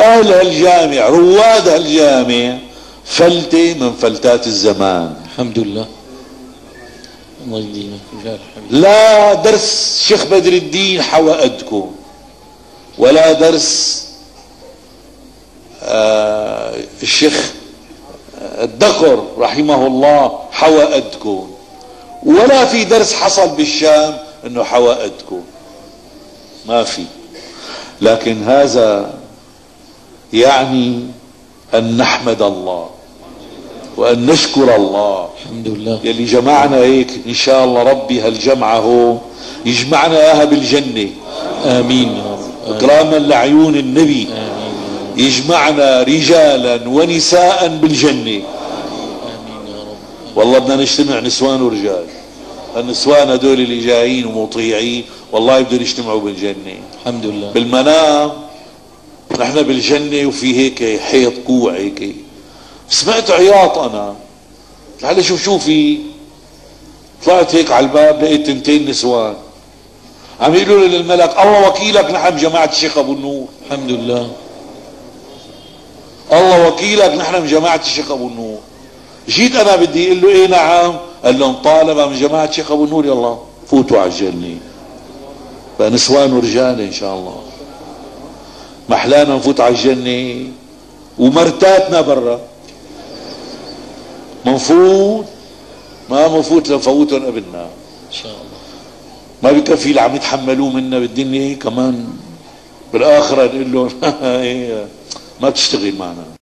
أهل هالجامع رواد هالجامع فلتة من فلتات الزمان. الحمد لله. الله يديمك. لا درس شيخ بدر الدين حوى قدكم، ولا درس الشيخ الدقر رحمه الله حوى قدكم، ولا في درس حصل بالشام انه حوى قدكم، ما في. لكن هذا يعني ان نحمد الله وان نشكر الله الحمد لله يلي جمعنا هيك. ان شاء الله ربي هالجمعة هو يجمعنا اياها بالجنة، امين يا رب، اكراما لعيون النبي. آمين. يجمعنا رجالا ونساء بالجنة. امين يا رب. والله بدنا نجتمع نسوان ورجال. النسوان هدول اللي جايين ومطيعين والله بدهم يجتمعوا بالجنة. الحمد لله. بالمنام نحن بالجنة وفي هيك حيط كوع هيك، سمعت عياط انا، تعال شوف في، طلعت هيك على الباب لقيت 2 نسوان عم يقولوا للملك الله وكيلك نحن بجماعة الشيخ ابو النور. الحمد لله. الله وكيلك نحن من جماعة الشيخ ابو النور. جيت انا بدي اقول له ايه نعم، قال لهم طالما من جماعة الشيخ ابو النور يلا فوتوا على الجنة. بقى نسوان ورجال ان شاء الله، محلانا نفوت على الجنة ومرتاتنا برا. منفوت ما منفوت لنفوتهم قبلنا ان شاء الله. ما بكفي اللي عم يتحملوه منا بالدنيا كمان بالاخرة نقول لهم ما تشتغل معنا.